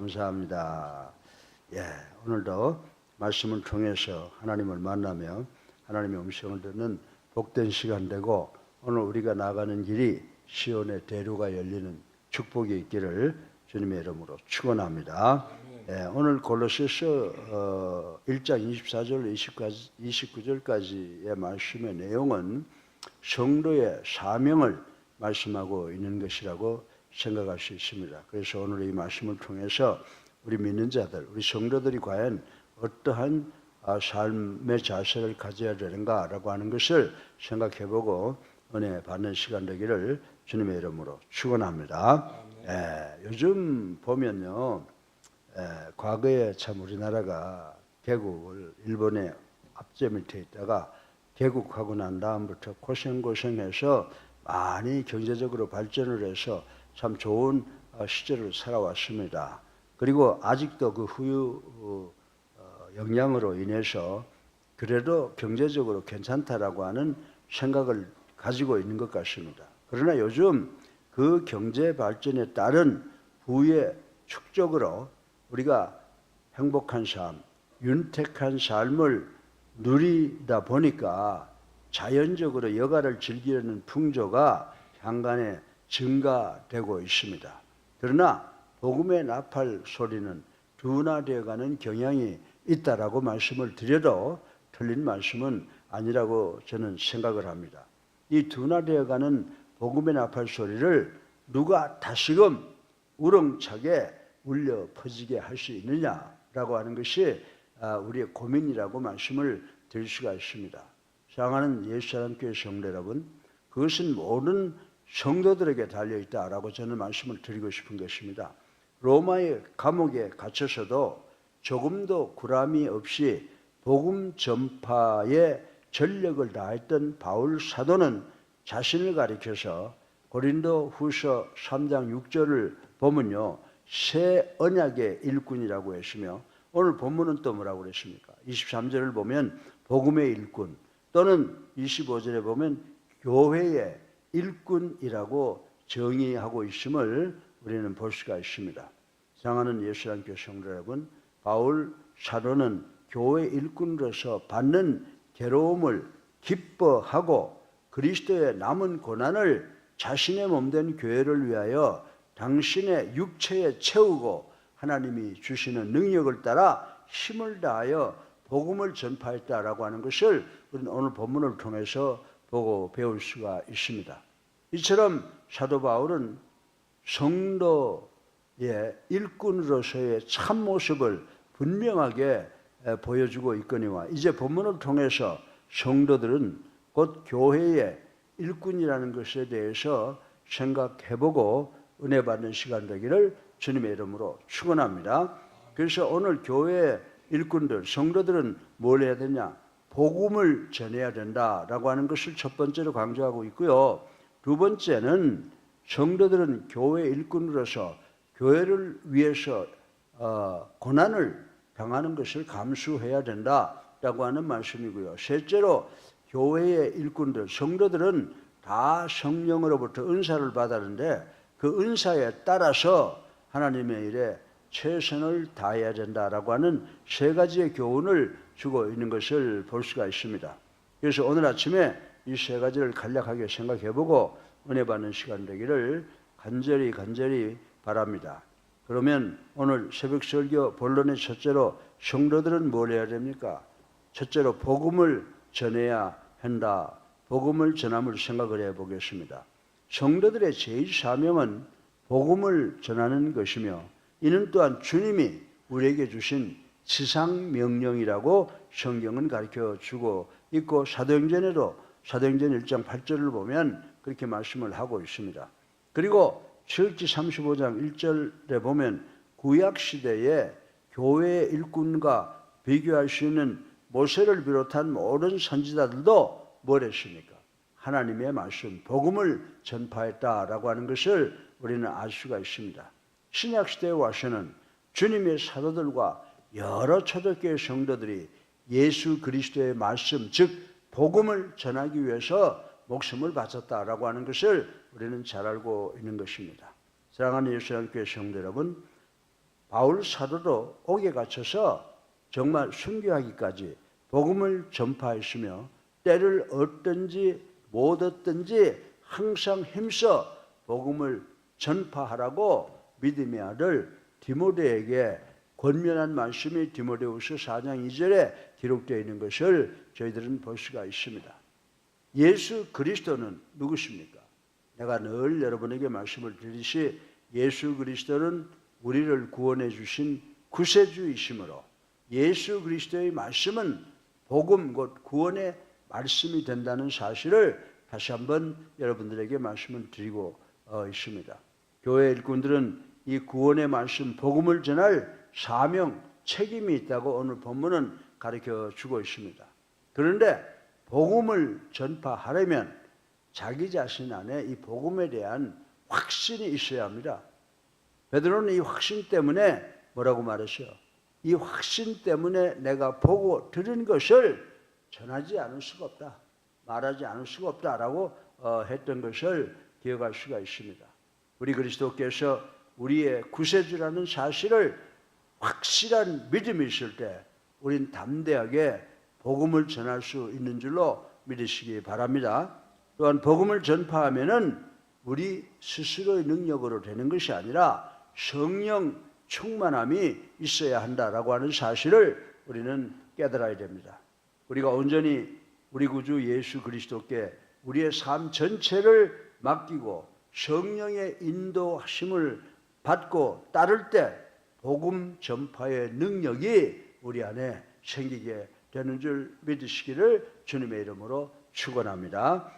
감사합니다. 오늘도 말씀을 통해서 하나님을 만나며 하나님의 음성을 듣는 복된 시간 되고, 오늘 우리가 나가는 길이 시온의 대로가 열리는 축복이 있기를 주님의 이름으로 축원합니다. 오늘 골로새서 1장 24절 29절까지의 말씀의 내용은 성도의 사명을 말씀하고 있는 것이라고 생각할 수 있습니다. 그래서 오늘 이 말씀을 통해서 우리 믿는 자들, 우리 성도들이 과연 어떠한 삶의 자세를 가져야 되는가라고 하는 것을 생각해보고 은혜 받는 시간 되기를 주님의 이름으로 축원합니다. 요즘 보면요, 과거에 참 우리나라가 개국을 일본의 압제 밑에 있다가 개국하고 난 다음부터 고생해서 많이 경제적으로 발전을 해서 참 좋은 시절을 살아왔습니다. 그리고 아직도 그 후유 영향으로 인해서 그래도 경제적으로 괜찮다라고 하는 생각을 가지고 있는 것 같습니다. 그러나 요즘 그 경제 발전에 따른 후의 축적으로 우리가 행복한 삶, 윤택한 삶을 누리다 보니까 자연적으로 여가를 즐기려는 풍조가 향간에 증가되고 있습니다. 그러나 복음의 나팔 소리는 둔화되어가는 경향이 있다라고 말씀을 드려도 틀린 말씀은 아니라고 저는 생각을 합니다. 이 둔화되어가는 복음의 나팔 소리를 누가 다시금 우렁차게 울려 퍼지게 할 수 있느냐라고 하는 것이 우리의 고민이라고 말씀을 드릴 수가 있습니다. 사랑하는 예수사랑교회 성도 여러분, 그것은 모든 성도들에게 달려있다라고 저는 말씀을 드리고 싶은 것입니다. 로마의 감옥에 갇혀서도 조금도 구람이 없이 복음 전파에 전력을 다했던 바울 사도는 자신을 가리켜서 고린도 후서 3장 6절을 보면요, 새 언약의 일꾼이라고 했으며, 오늘 본문은 또 뭐라고 그랬습니까? 23절을 보면 복음의 일꾼, 또는 25절에 보면 교회의 일꾼이라고 정의하고 있음을 우리는 볼 수가 있습니다. 사랑하는 예수님께 성도 여러분, 바울 사도는 교회 일꾼으로서 받는 괴로움을 기뻐하고 그리스도의 남은 고난을 자신의 몸된 교회를 위하여 당신의 육체에 채우고 하나님이 주시는 능력을 따라 힘을 다하여 복음을 전파했다라고 하는 것을 우리는 오늘 본문을 통해서 보고 배울 수가 있습니다. 이처럼 사도 바울은 성도의 일꾼으로서의 참모습을 분명하게 보여주고 있거니와, 이제 본문을 통해서 성도들은 곧 교회의 일꾼이라는 것에 대해서 생각해보고 은혜 받는 시간 되기를 주님의 이름으로 축원합니다. 그래서 오늘 교회의 일꾼들, 성도들은 뭘 해야 되냐? 복음을 전해야 된다라고 하는 것을 첫 번째로 강조하고 있고요. 두 번째는 성도들은 교회 일꾼으로서 교회를 위해서 고난을 당하는 것을 감수해야 된다라고 하는 말씀이고요. 셋째로 교회의 일꾼들, 성도들은 다 성령으로부터 은사를 받았는데 그 은사에 따라서 하나님의 일에 최선을 다해야 된다라고 하는 세 가지의 교훈을 주고 있는 것을 볼 수가 있습니다. 그래서 오늘 아침에 이 세 가지를 간략하게 생각해보고 은혜 받는 시간 되기를 간절히 바랍니다. 그러면 오늘 새벽 설교 본론의 첫째로 성도들은 뭘 해야 됩니까? 첫째로 복음을 전해야 한다. 복음을 전함을 생각을 해보겠습니다. 성도들의 제1사명은 복음을 전하는 것이며, 이는 또한 주님이 우리에게 주신 지상명령이라고 성경은 가르쳐주고 있고, 사도행전에도 사도행전 1장 8절을 보면 그렇게 말씀을 하고 있습니다. 그리고 출애굽기 35장 1절에 보면 구약시대에 교회의 일꾼과 비교할 수 있는 모세를 비롯한 모든 선지자들도 뭘 했습니까? 하나님의 말씀, 복음을 전파했다라고 하는 것을 우리는 알 수가 있습니다. 신약시대에 와서는 주님의 사도들과 여러 초대교회 성도들이 예수 그리스도의 말씀, 즉 복음을 전하기 위해서 목숨을 바쳤다라고 하는 것을 우리는 잘 알고 있는 것입니다. 사랑하는 예수님교회 성도 여러분, 바울 사도도 옥에 갇혀서 정말 순교하기까지 복음을 전파했으며 때를 얻든지 못 얻든지 항상 힘써 복음을 전파하라고 믿음의 아들 디모데에게 권면한 말씀이 디모데후서 4장 2절에 기록되어 있는 것을 저희들은 볼 수가 있습니다. 예수 그리스도는 누구십니까? 내가 늘 여러분에게 말씀을 드리시 예수 그리스도는 우리를 구원해 주신 구세주이시므로 예수 그리스도의 말씀은 복음 곧 구원의 말씀이 된다는 사실을 다시 한번 여러분들에게 말씀을 드리고 있습니다. 교회 일꾼들은 이 구원의 말씀 복음을 전할 사명 책임이 있다고 오늘 본문은 가르쳐 주고 있습니다. 그런데 복음을 전파하려면 자기 자신 안에 이 복음에 대한 확신이 있어야 합니다. 베드로는 이 확신 때문에 뭐라고 말했어요? 이 확신 때문에 내가 보고 들은 것을 전하지 않을 수가 없다. 말하지 않을 수가 없다라고 했던 것을 기억할 수가 있습니다. 우리 그리스도께서 우리의 구세주라는 사실을 확실한 믿음이 있을 때 우린 담대하게 복음을 전할 수 있는 줄로 믿으시기 바랍니다. 또한 복음을 전파하면은 우리 스스로의 능력으로 되는 것이 아니라 성령 충만함이 있어야 한다라고 하는 사실을 우리는 깨달아야 됩니다. 우리가 온전히 우리 구주 예수 그리스도께 우리의 삶 전체를 맡기고 성령의 인도하심을 받고 따를 때 복음 전파의 능력이 우리 안에 생기게 되는 줄 믿으시기를 주님의 이름으로 축원합니다.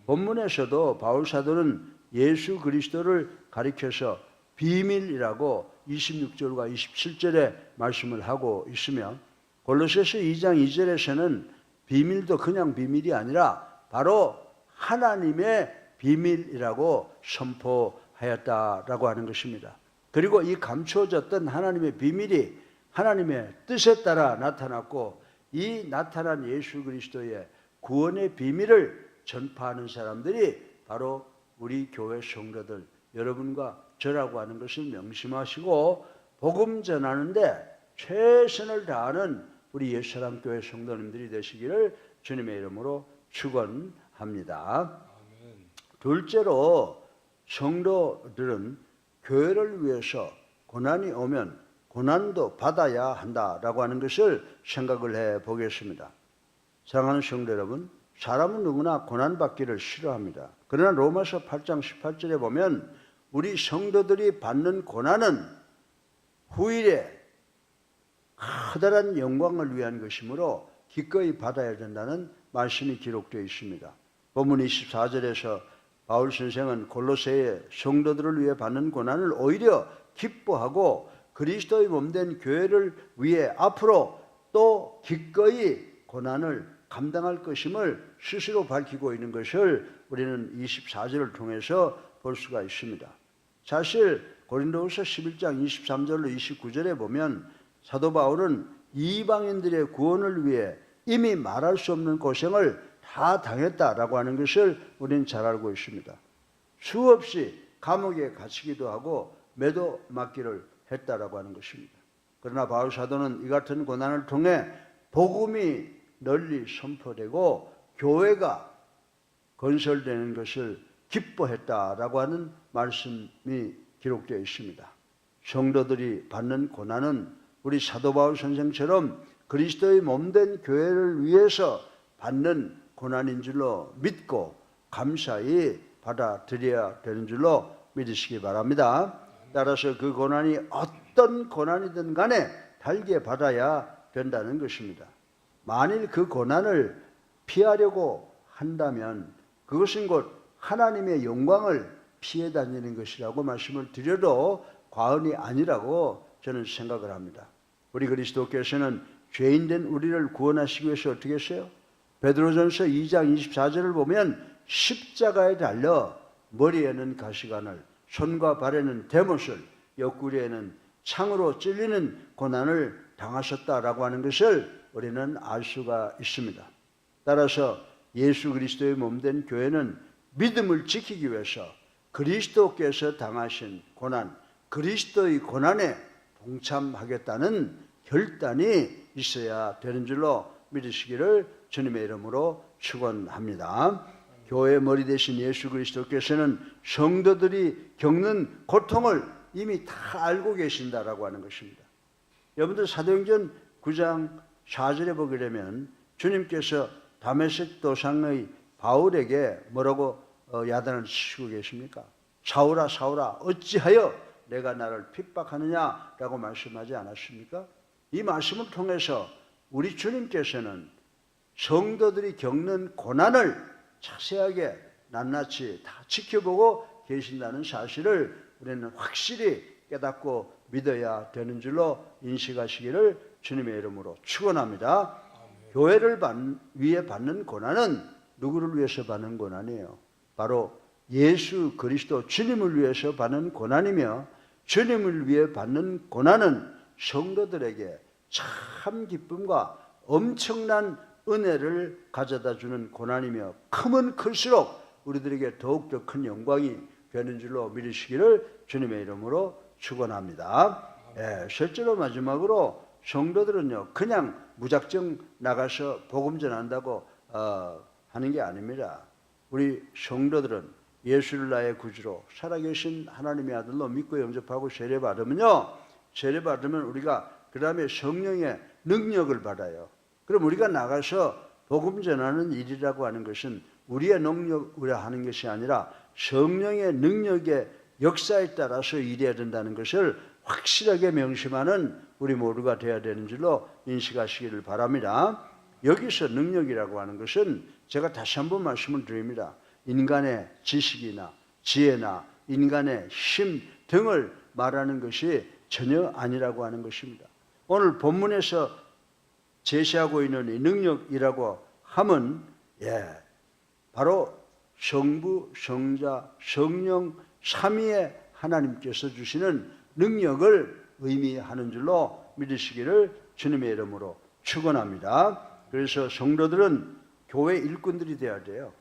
본문에서도 바울 사도는 예수 그리스도를 가리켜서 비밀이라고 26절과 27절에 말씀을 하고 있으며 골로새서 2장 2절에서는 비밀도 그냥 비밀이 아니라 바로 하나님의 비밀이라고 선포하였다라고 하는 것입니다. 그리고 이 감추어졌던 하나님의 비밀이 하나님의 뜻에 따라 나타났고 이 나타난 예수 그리스도의 구원의 비밀을 전파하는 사람들이 바로 우리 교회 성도들 여러분과 저라고 하는 것을 명심하시고 복음 전하는데 최선을 다하는 우리 옛사랑교회 성도님들이 되시기를 주님의 이름으로 축원합니다. 둘째로 성도들은 교회를 위해서 고난이 오면 고난도 받아야 한다라고 하는 것을 생각을 해 보겠습니다. 사랑하는 성도 여러분, 사람은 누구나 고난받기를 싫어합니다. 그러나 로마서 8장 18절에 보면 우리 성도들이 받는 고난은 후일에 커다란 영광을 위한 것이므로 기꺼이 받아야 된다는 말씀이 기록되어 있습니다. 본문 24절에서 바울 선생은 골로새의 성도들을 위해 받는 고난을 오히려 기뻐하고 그리스도의 몸된 교회를 위해 앞으로 또 기꺼이 고난을 감당할 것임을 스스로 밝히고 있는 것을 우리는 24절을 통해서 볼 수가 있습니다. 사실 고린도후서 11장 23절로 29절에 보면 사도 바울은 이방인들의 구원을 위해 이미 말할 수 없는 고생을 다 당했다라고 하는 것을 우리는 잘 알고 있습니다. 수없이 감옥에 갇히기도 하고 매도 맞기를 했다라고 하는 것입니다. 그러나 바울 사도는 이 같은 고난을 통해 복음이 널리 선포되고 교회가 건설되는 것을 기뻐했다라고 하는 말씀이 기록되어 있습니다. 성도들이 받는 고난은 우리 사도 바울 선생처럼 그리스도의 몸된 교회를 위해서 받는 고난인 줄로 믿고 감사히 받아들여야 되는 줄로 믿으시기 바랍니다. 따라서 그 고난이 어떤 고난이든 간에 달게 받아야 된다는 것입니다. 만일 그 고난을 피하려고 한다면 그것은 곧 하나님의 영광을 피해 다니는 것이라고 말씀을 드려도 과언이 아니라고 저는 생각을 합니다. 우리 그리스도께서는 죄인된 우리를 구원하시기 위해서 어떻게 했어요? 베드로전서 2장 24절을 보면 십자가에 달려 머리에는 가시관을 손과 발에는 대못을 옆구리에는 창으로 찔리는 고난을 당하셨다라고 하는 것을 우리는 알 수가 있습니다. 따라서 예수 그리스도의 몸된 교회는 믿음을 지키기 위해서 그리스도께서 당하신 고난, 그리스도의 고난에 동참하겠다는 결단이 있어야 되는 줄로 믿으시기를 주님의 이름으로 축원합니다. 교회의 머리 대신 예수 그리스도께서는 성도들이 겪는 고통을 이미 다 알고 계신다라고 하는 것입니다. 여러분들 사도행전 9장 4절에 보게 되면 주님께서 다메섹 도상의 바울에게 뭐라고 야단을 치시고 계십니까? 사울아 사울아 어찌하여 내가 나를 핍박하느냐라고 말씀하지 않았습니까? 이 말씀을 통해서 우리 주님께서는 성도들이 겪는 고난을 자세하게 낱낱이 다 지켜보고 계신다는 사실을 우리는 확실히 깨닫고 믿어야 되는 줄로 인식하시기를 주님의 이름으로 축원합니다. 교회를 위해 받는 고난은 누구를 위해서 받는 고난이에요? 바로 예수 그리스도 주님을 위해서 받는 고난이며, 주님을 위해 받는 고난은 성도들에게 참 기쁨과 엄청난 은혜를 가져다 주는 고난이며, 크면 클수록 우리들에게 더욱더 큰 영광이 되는 줄로 믿으시기를 주님의 이름으로 축원합니다. 실제로 마지막으로 성도들은요 그냥 무작정 나가서 복음 전한다고 하는 게 아닙니다. 우리 성도들은 예수를 나의 구주로 살아계신 하나님의 아들로 믿고 영접하고 세례받으면요, 세례받으면 우리가 그 다음에 성령의 능력을 받아요. 그럼 우리가 나가서 복음 전하는 일이라고 하는 것은 우리의 능력으로 하는 것이 아니라 성령의 능력의 역사에 따라서 일해야 된다는 것을 확실하게 명심하는 우리 모두가 되어야 되는 줄로 인식하시기를 바랍니다. 여기서 능력이라고 하는 것은 제가 다시 한번 말씀을 드립니다. 인간의 지식이나 지혜나 인간의 힘 등을 말하는 것이 전혀 아니라고 하는 것입니다. 오늘 본문에서 제시하고 있는 이 능력이라고 하면 바로 성부, 성자, 성령 삼위의 하나님께서 주시는 능력을 의미하는 줄로 믿으시기를 주님의 이름으로 축원합니다. 그래서 성도들은 교회 일꾼들이 되어야 돼요.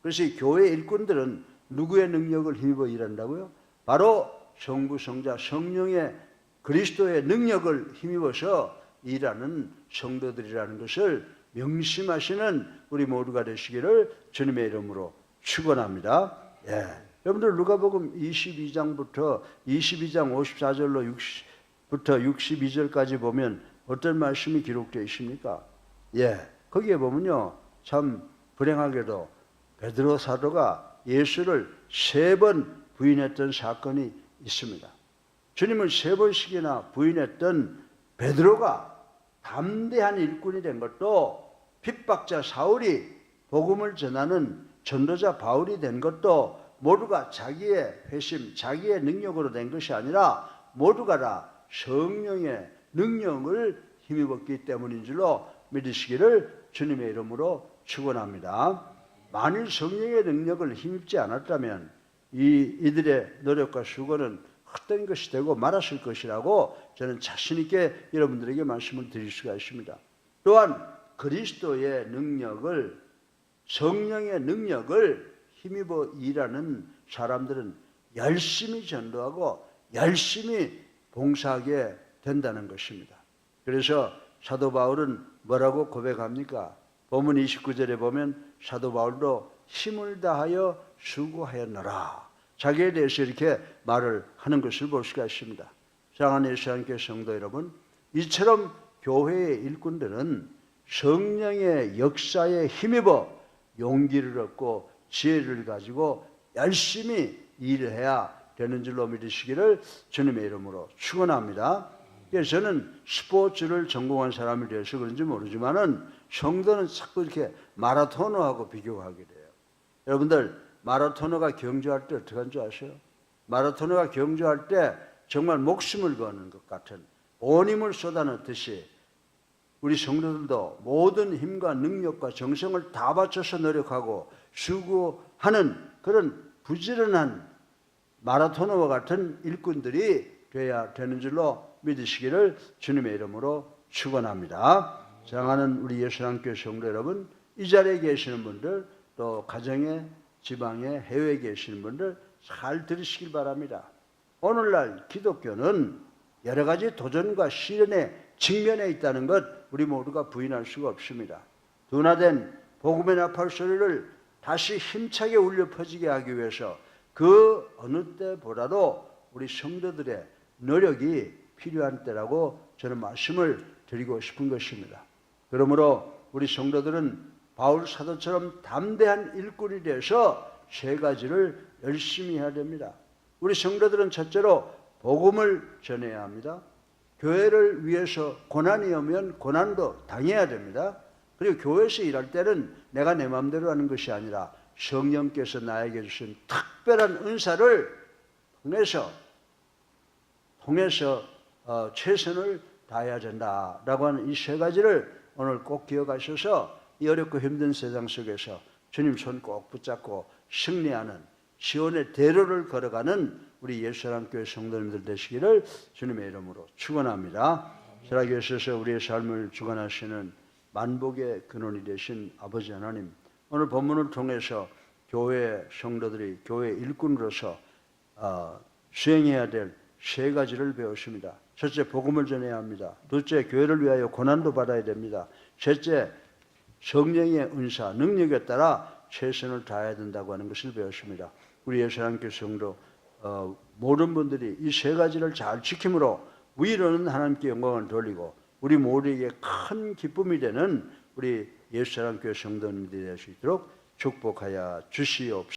그래서 이 교회 일꾼들은 누구의 능력을 힘입어 일한다고요? 바로 성부, 성자, 성령의 그리스도의 능력을 힘입어서 일하는 성도들이라는 것을 명심하시는 우리 모두가 되시기를 주님의 이름으로 축원합니다. 여러분들 누가복음 22장부터 22장 54절로 60부터 62절까지 보면 어떤 말씀이 기록되어 있습니까? 거기에 보면요 참 불행하게도 베드로 사도가 예수를 3번 부인했던 사건이 있습니다. 주님을 3번씩이나 부인했던 베드로가 담대한 일꾼이 된 것도, 핍박자 사울이 복음을 전하는 전도자 바울이 된 것도 모두가 자기의 회심, 자기의 능력으로 된 것이 아니라 모두가 다 성령의 능력을 힘입었기 때문인 줄로 믿으시기를 주님의 이름으로 축원합니다. 만일 성령의 능력을 힘입지 않았다면 이들의 노력과 수고는 헛된 것이 되고 말았을 것이라고 저는 자신 있게 여러분들에게 말씀을 드릴 수가 있습니다. 또한 그리스도의 능력을, 성령의 능력을 힘입어 일하는 사람들은 열심히 전도하고 열심히 봉사하게 된다는 것입니다. 그래서 사도 바울은 뭐라고 고백합니까? 본문 29절에 보면 사도 바울도 힘을 다하여 수고하였노라, 자기에 대해서 이렇게 말을 하는 것을 볼 수가 있습니다. 사랑하는 예수 안교 성도 여러분, 이처럼 교회의 일꾼들은 성령의 역사에 힘입어 용기를 얻고 지혜를 가지고 열심히 일을 해야 되는 줄로 믿으시기를 주님의 이름으로 축원합니다. 그래서 저는 스포츠를 전공한 사람이 되어서 그런지 모르지만은 성도는 자꾸 이렇게 마라토너하고 비교하게 돼요. 여러분들 마라토너가 경주할 때 어떻게 하는 줄 아세요? 마라토너가 경주할 때 정말 목숨을 거는 것 같은 온 힘을 쏟아넣듯이 우리 성도들도 모든 힘과 능력과 정성을 다 바쳐서 노력하고 수고하는 그런 부지런한 마라토너와 같은 일꾼들이 되어야 되는 줄로 믿으시기를 주님의 이름으로 축원합니다. 사랑하는 우리 예수님교회 성도 여러분, 이 자리에 계시는 분들, 또 가정에, 지방에, 해외에 계시는 분들 잘 들으시길 바랍니다. 오늘날 기독교는 여러 가지 도전과 시련에 직면해 있다는 것 우리 모두가 부인할 수가 없습니다. 둔화된 복음의 나팔 소리를 다시 힘차게 울려 퍼지게 하기 위해서 그 어느 때보다도 우리 성도들의 노력이 필요한 때라고 저는 말씀을 드리고 싶은 것입니다. 그러므로 우리 성도들은 바울 사도처럼 담대한 일꾼이 돼서 세 가지를 열심히 해야 됩니다. 우리 성도들은 첫째로 복음을 전해야 합니다. 교회를 위해서 고난이 오면 고난도 당해야 됩니다. 그리고 교회에서 일할 때는 내가 내 마음대로 하는 것이 아니라 성령께서 나에게 주신 특별한 은사를 통해서 최선을 다해야 된다라고 하는 이 세 가지를 오늘 꼭 기억하셔서 이 어렵고 힘든 세상 속에서 주님 손 꼭 붙잡고 승리하는 시온의 대로를 걸어가는 우리 예수사랑교회 성도님들 되시기를 주님의 이름으로 축원합니다. 살아계셔서 우리의 삶을 주관하시는 만복의 근원이 되신 아버지 하나님, 오늘 본문을 통해서 교회 성도들이 교회 일꾼으로서 수행해야 될 세 가지를 배웠습니다. 첫째, 복음을 전해야 합니다. 둘째, 교회를 위하여 고난도 받아야 됩니다. 셋째, 성령의 은사, 능력에 따라 최선을 다해야 된다고 하는 것을 배웠습니다. 우리 예수사랑교회 성도 모든 분들이 이 세 가지를 잘 지킴으로 위로는 하나님께 영광을 돌리고 우리 모두에게 큰 기쁨이 되는 우리 예수사랑교회 성도님들이 될 수 있도록 축복하여 주시옵소서.